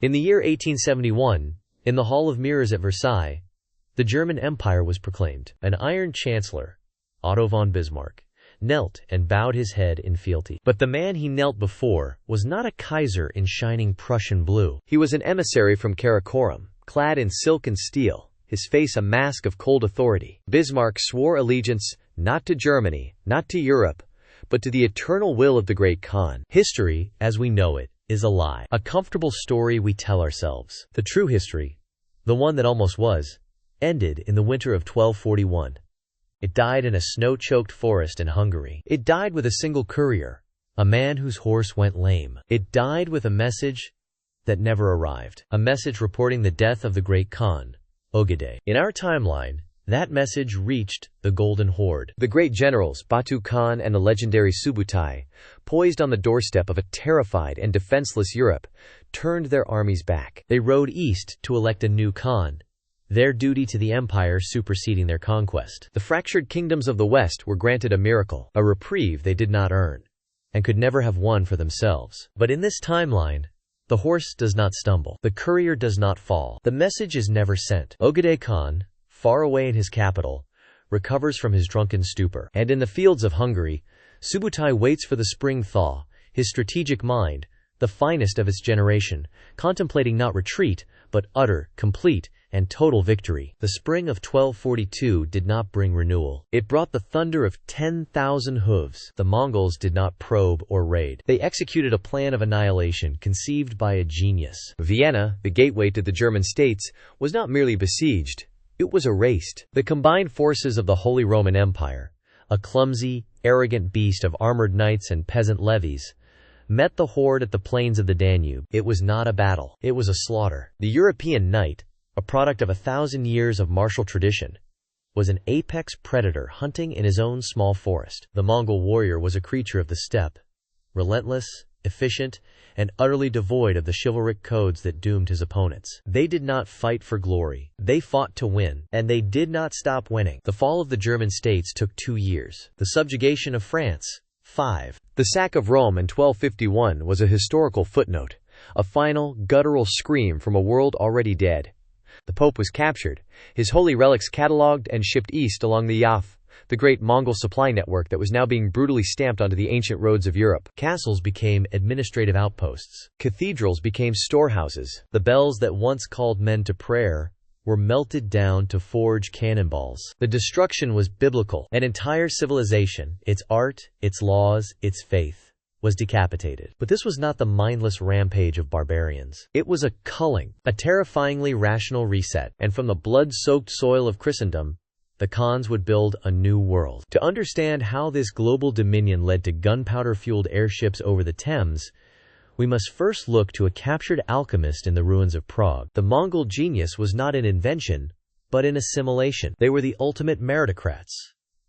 In the year 1871, in the Hall of Mirrors at Versailles, the German Empire was proclaimed. An Iron Chancellor, Otto von Bismarck, knelt and bowed his head in fealty. But the man he knelt before was not a Kaiser in shining Prussian blue. He was an emissary from Karakorum, clad in silk and steel, his face a mask of cold authority. Bismarck swore allegiance not to Germany, not to Europe, but to the eternal will of the great Khan. History, as we know it, is a lie. A comfortable story we tell ourselves. The true history, the one that almost was, ended in the winter of 1241. It died in a snow-choked forest in Hungary. It died with a single courier, a man whose horse went lame. It died with a message that never arrived. A message reporting the death of the great Khan, Ogedei. In our timeline, that message reached the Golden Horde. The great generals, Batu Khan and the legendary Subutai, poised on the doorstep of a terrified and defenseless Europe, turned their armies back. They rode east to elect a new Khan, their duty to the empire superseding their conquest. The fractured kingdoms of the West were granted a miracle, a reprieve they did not earn, and could never have won for themselves. But in this timeline, the horse does not stumble. The courier does not fall. The message is never sent. Ogedei Khan, far away in his capital, recovers from his drunken stupor. And in the fields of Hungary, Subutai waits for the spring thaw, his strategic mind, the finest of its generation, contemplating not retreat, but utter, complete, and total victory. The spring of 1242 did not bring renewal. It brought the thunder of 10,000 hooves. The Mongols did not probe or raid. They executed a plan of annihilation conceived by a genius. Vienna, the gateway to the German states, was not merely besieged, it was erased. The combined forces of the Holy Roman Empire, a clumsy, arrogant beast of armored knights and peasant levies, met the horde at the plains of the Danube. It was not a battle. It was a slaughter. The European knight, a product of 1,000 years of martial tradition, was an apex predator hunting in his own small forest. The Mongol warrior was a creature of the steppe, relentless, efficient, and utterly devoid of the chivalric codes that doomed his opponents. They did not fight for glory. They fought to win, and they did not stop winning. The fall of the German states took 2 years. The subjugation of France, 5. The sack of Rome in 1251 was a historical footnote, a final, guttural scream from a world already dead. The Pope was captured, his holy relics catalogued and shipped east along the Yaf, the great Mongol supply network that was now being brutally stamped onto the ancient roads of Europe. Castles became administrative outposts. Cathedrals became storehouses. The bells that once called men to prayer were melted down to forge cannonballs. The destruction was biblical. An entire civilization, its art, its laws, its faith, was decapitated. But this was not the mindless rampage of barbarians. It was a culling, a terrifyingly rational reset. And from the blood-soaked soil of Christendom, the Khans would build a new world. To understand how this global dominion led to gunpowder-fueled airships over the Thames, we must first look to a captured alchemist in the ruins of Prague. The Mongol genius was not in invention, but in assimilation. They were the ultimate meritocrats,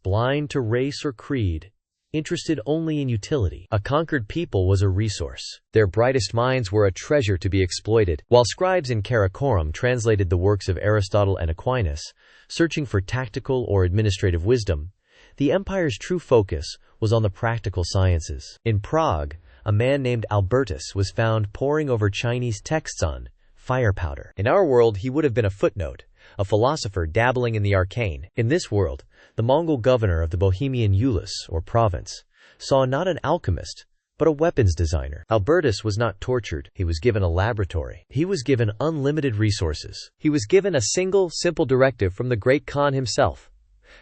blind to race or creed, interested only in utility. A conquered people was a resource. Their brightest minds were a treasure to be exploited. While scribes in Karakorum translated the works of Aristotle and Aquinas, searching for tactical or administrative wisdom, the empire's true focus was on the practical sciences. In Prague, a man named Albertus was found poring over Chinese texts on fire powder. In our world, he would have been a footnote, a philosopher dabbling in the arcane. In this world, the Mongol governor of the Bohemian Ulus, or province, saw not an alchemist, but a weapons designer. Albertus was not tortured. He was given a laboratory. He was given unlimited resources. He was given a single, simple directive from the great Khan himself: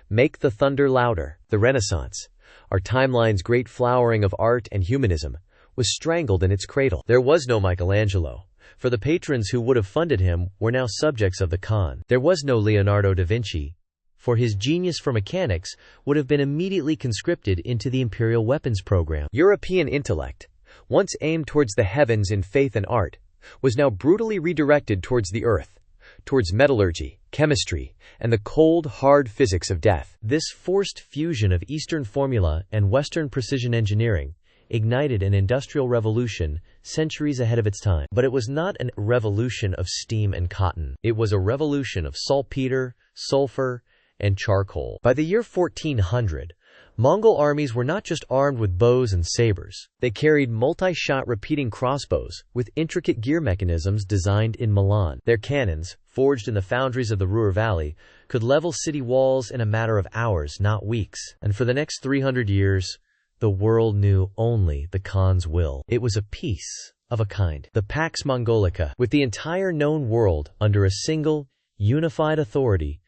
make the thunder louder. The Renaissance, our timeline's great flowering of art and humanism, was strangled in its cradle. There was no Michelangelo, for the patrons who would have funded him were now subjects of the Khan. There was no Leonardo da Vinci, for his genius for mechanics would have been immediately conscripted into the imperial weapons program. European intellect, once aimed towards the heavens in faith and art, was now brutally redirected towards the earth, towards metallurgy, chemistry, and the cold, hard physics of death. This forced fusion of Eastern formula and Western precision engineering ignited an industrial revolution centuries ahead of its time. But it was not a revolution of steam and cotton. It was a revolution of saltpeter, sulfur, and charcoal. By the year 1400, Mongol armies were not just armed with bows and sabers. They carried multi-shot repeating crossbows with intricate gear mechanisms designed in Milan. Their cannons, forged in the foundries of the Ruhr Valley, could level city walls in a matter of hours, not weeks. And for the next 300 years, the world knew only the Khan's will. It was a peace of a kind. The Pax Mongolica, with the entire known world under a single, unified authority.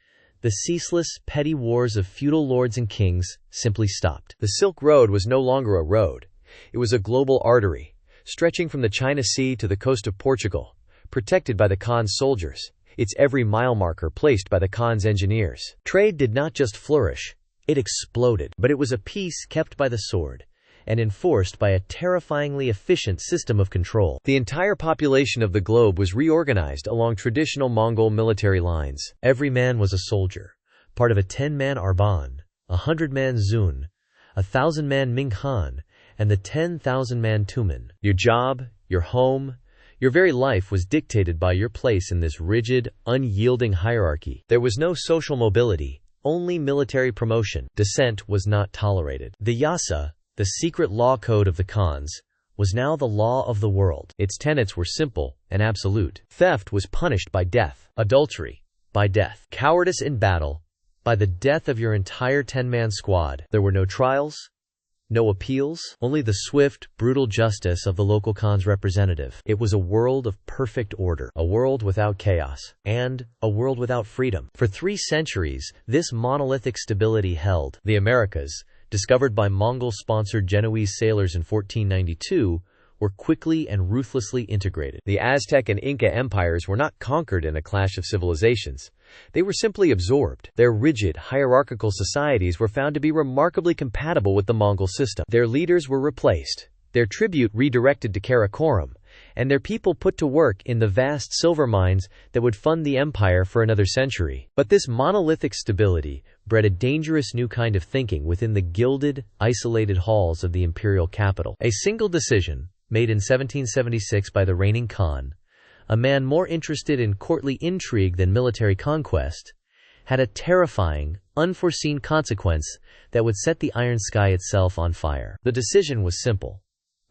The ceaseless, petty wars of feudal lords and kings simply stopped. The Silk Road was no longer a road. It was a global artery, stretching from the China Sea to the coast of Portugal, protected by the Khan's soldiers, its every mile marker placed by the Khan's engineers. Trade did not just flourish, it exploded. But it was a peace kept by the sword, and enforced by a terrifyingly efficient system of control. The entire population of the globe was reorganized along traditional Mongol military lines. Every man was a soldier, part of a 10-man Arban, a 100-man Zun, a 1,000-man Minghan, and the 10,000-man Tumen. Your job, your home, your very life was dictated by your place in this rigid, unyielding hierarchy. There was no social mobility, only military promotion. Dissent was not tolerated. The Yasa, the secret law code of the Khans, was now the law of the world. Its tenets were simple and absolute. Theft was punished by death. Adultery, by death. Cowardice in battle, by the death of your entire 10-man squad. There were no trials, no appeals, only the swift, brutal justice of the local Khan's representative. It was a world of perfect order, a world without chaos, and a world without freedom. For 3 centuries, this monolithic stability held. The Americas, discovered by Mongol-sponsored Genoese sailors in 1492, were quickly and ruthlessly integrated. The Aztec and Inca empires were not conquered in a clash of civilizations. They were simply absorbed. Their rigid, hierarchical societies were found to be remarkably compatible with the Mongol system. Their leaders were replaced, their tribute redirected to Karakorum, and their people put to work in the vast silver mines that would fund the empire for another century. But this monolithic stability bred a dangerous new kind of thinking within the gilded, isolated halls of the imperial capital. A single decision, made in 1776 by the reigning Khan, a man more interested in courtly intrigue than military conquest, had a terrifying, unforeseen consequence that would set the iron sky itself on fire. The decision was simple: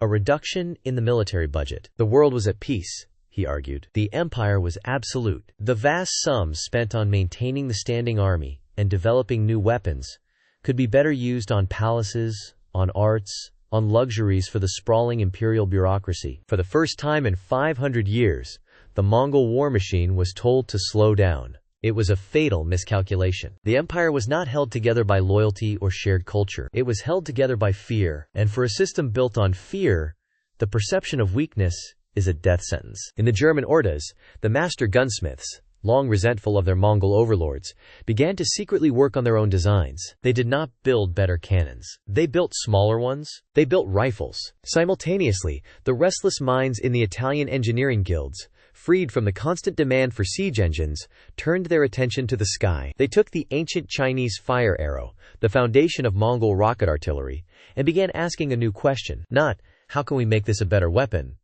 a reduction in the military budget. The world was at peace, he argued. The empire was absolute. The vast sums spent on maintaining the standing army and developing new weapons could be better used on palaces, on arts, on luxuries for the sprawling imperial bureaucracy. For the first time in 500 years, the Mongol war machine was told to slow down. It was a fatal miscalculation. The empire was not held together by loyalty or shared culture. It was held together by fear, and for a system built on fear, the perception of weakness is a death sentence. In the German Ordas, the master gunsmiths, long resentful of their Mongol overlords, began to secretly work on their own designs. They did not build better cannons. They built smaller ones. They built rifles. Simultaneously, the restless minds in the Italian engineering guilds, freed from the constant demand for siege engines, turned their attention to the sky. They took the ancient Chinese fire arrow, the foundation of Mongol rocket artillery, and began asking a new question. Not, how can we make this a better weapon?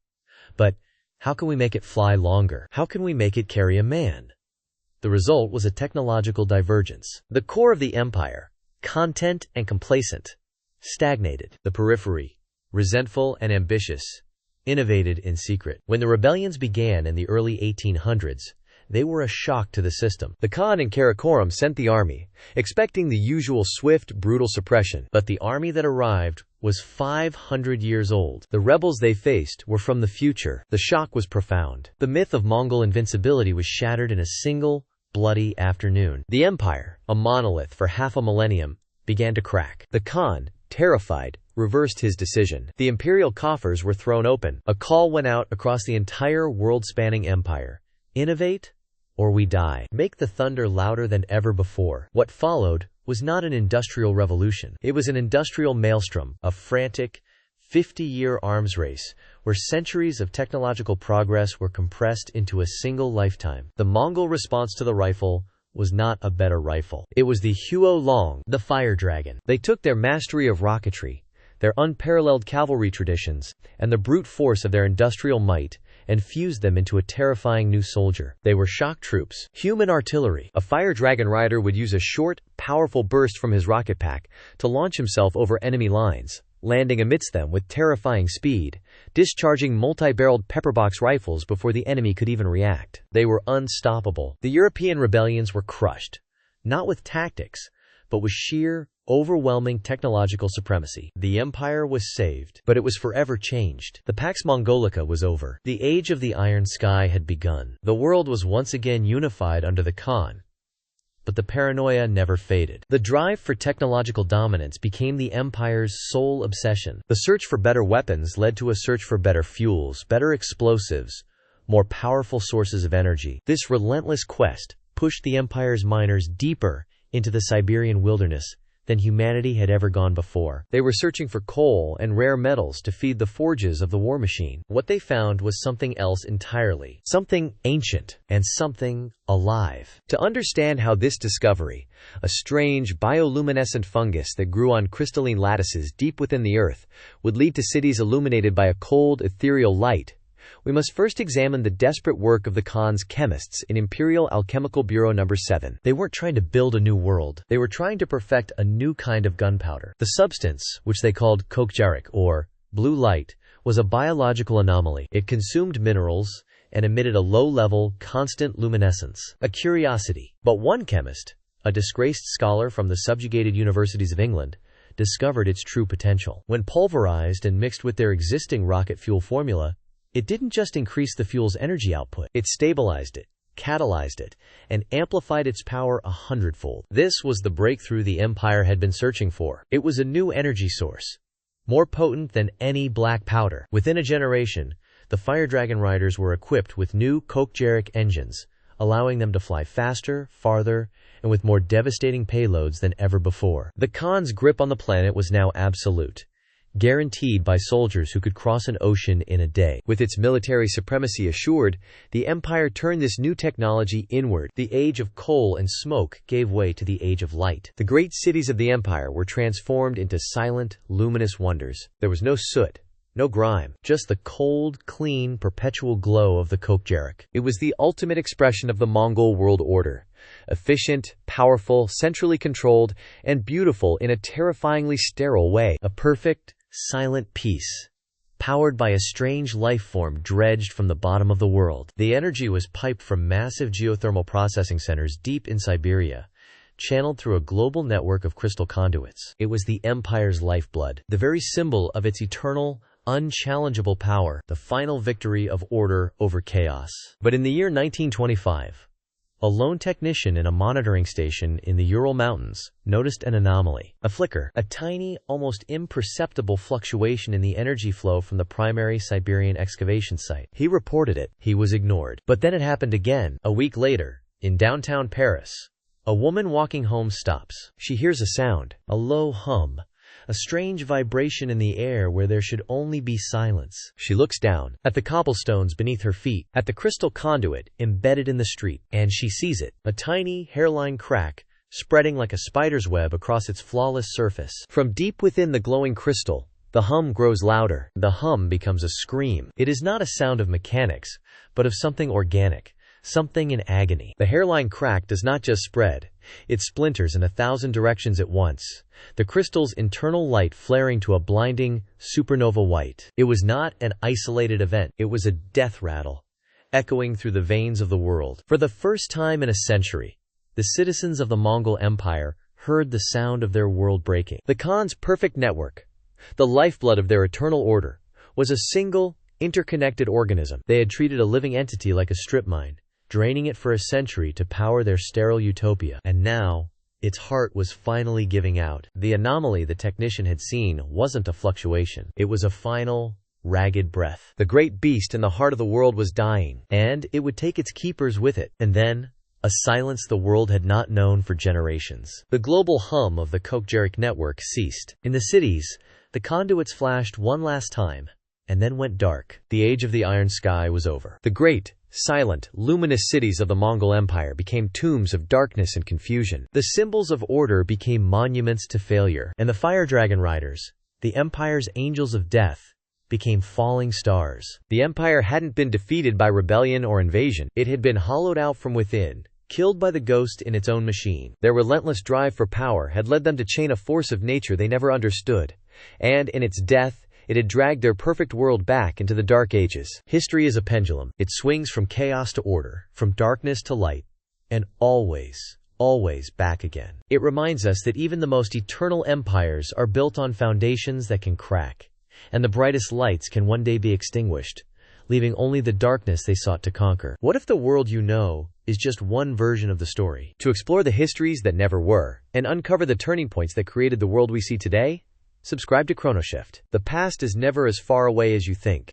But, how can we make it fly longer? How can we make it carry a man? The result was a technological divergence. The core of the empire, content and complacent, stagnated. The periphery, resentful and ambitious, innovated in secret. When the rebellions began in the early 1800s, they were a shock to the system. The Khan in Karakorum sent the army, expecting the usual swift, brutal suppression. But the army that arrived was 500 years old. The rebels they faced were from the future. The shock was profound. The myth of Mongol invincibility was shattered in a single, bloody afternoon. The empire, a monolith for half a millennium, began to crack. The Khan, terrified, reversed his decision. The imperial coffers were thrown open. A call went out across the entire world-spanning empire: innovate, or we die. Make the thunder louder than ever before. What followed was not an industrial revolution. It was an industrial maelstrom, a frantic, 50-year arms race, where centuries of technological progress were compressed into a single lifetime. The Mongol response to the rifle was not a better rifle. It was the Huo Long, the fire dragon. They took their mastery of rocketry, their unparalleled cavalry traditions, and the brute force of their industrial might, and fused them into a terrifying new soldier. They were shock troops, human artillery. A fire dragon rider would use a short, powerful burst from his rocket pack to launch himself over enemy lines, landing amidst them with terrifying speed, discharging multi-barreled pepperbox rifles before the enemy could even react. They were unstoppable. The European rebellions were crushed, not with tactics, but with sheer, overwhelming technological supremacy. The empire was saved, but it was forever changed. The Pax Mongolica was over. The age of the Iron Sky had begun. The world was once again unified under the Khan. But the paranoia never faded. The drive for technological dominance became the empire's sole obsession. The search for better weapons led to a search for better fuels, better explosives, more powerful sources of energy. This relentless quest pushed the empire's miners deeper into the Siberian wilderness than humanity had ever gone before. They were searching for coal and rare metals to feed the forges of the war machine. What they found was something else entirely. Something ancient and something alive. To understand how this discovery, a strange bioluminescent fungus that grew on crystalline lattices deep within the earth, would lead to cities illuminated by a cold, ethereal light, we must first examine the desperate work of the Khan's chemists in Imperial Alchemical Bureau No. 7. They weren't trying to build a new world. They were trying to perfect a new kind of gunpowder. The substance, which they called kokjarik, or blue light, was a biological anomaly. It consumed minerals and emitted a low-level, constant luminescence. A curiosity. But one chemist, a disgraced scholar from the subjugated universities of England, discovered its true potential. When pulverized and mixed with their existing rocket fuel formula, it didn't just increase the fuel's energy output, it stabilized it, catalyzed it, and amplified its power 100-fold. This was the breakthrough the Empire had been searching for. It was a new energy source, more potent than any black powder. Within a generation, the Fire Dragon Riders were equipped with new kokjarik engines, allowing them to fly faster, farther, and with more devastating payloads than ever before. The Khan's grip on the planet was now absolute, guaranteed by soldiers who could cross an ocean in a day. With its military supremacy assured, the Empire turned this new technology inward. The age of coal and smoke gave way to the age of light. The great cities of the Empire were transformed into silent, luminous wonders. There was no soot, no grime, just the cold, clean, perpetual glow of the kokjarik. It was the ultimate expression of the Mongol world order. Efficient, powerful, centrally controlled, and beautiful in a terrifyingly sterile way. A perfect, silent peace, powered by a strange life form dredged from the bottom of the world. The energy was piped from massive geothermal processing centers deep in Siberia, channeled through a global network of crystal conduits. It was the Empire's lifeblood, the very symbol of its eternal, unchallengeable power, the final victory of order over chaos. But in the year 1925, a lone technician in a monitoring station in the Ural Mountains noticed an anomaly. A flicker, a tiny, almost imperceptible fluctuation in the energy flow from the primary Siberian excavation site. He reported it. He was ignored. But then it happened again. A week later, in downtown Paris, a woman walking home stops. She hears a sound, a low hum, a strange vibration in the air where there should only be silence. She looks down, at the cobblestones beneath her feet, at the crystal conduit embedded in the street, and she sees it, a tiny hairline crack, spreading like a spider's web across its flawless surface. From deep within the glowing crystal, the hum grows louder. The hum becomes a scream. It is not a sound of mechanics, but of something organic, something in agony. The hairline crack does not just spread, it splinters in 1,000 directions at once, the crystal's internal light flaring to a blinding, supernova white. It was not an isolated event, it was a death rattle, echoing through the veins of the world. For the first time in a century, the citizens of the Mongol Empire heard the sound of their world breaking. The Khan's perfect network, the lifeblood of their eternal order, was a single, interconnected organism. They had treated a living entity like a strip mine, draining it for a century to power their sterile utopia. And now, its heart was finally giving out. The anomaly the technician had seen wasn't a fluctuation. It was a final, ragged breath. The great beast in the heart of the world was dying, and it would take its keepers with it. And then, a silence the world had not known for generations. The global hum of the kokjarik network ceased. In the cities, the conduits flashed one last time, and then went dark. The age of the Iron Sky was over. The great, silent, luminous cities of the Mongol Empire became tombs of darkness and confusion. The symbols of order became monuments to failure, and the Fire Dragon Riders, the Empire's angels of death, became falling stars. The empire hadn't been defeated by rebellion or invasion. It had been hollowed out from within, killed by the ghost in its own machine. Their relentless drive for power had led them to chain a force of nature they never understood, and in its death, it had dragged their perfect world back into the Dark Ages. History is a pendulum. It swings from chaos to order, from darkness to light, and always back again. It reminds us that even the most eternal empires are built on foundations that can crack, and the brightest lights can one day be extinguished, leaving only the darkness they sought to conquer. What if the world you know is just one version of the story? To explore the histories that never were, and uncover the turning points that created the world we see today, subscribe to ChronoShift. The past is never as far away as you think.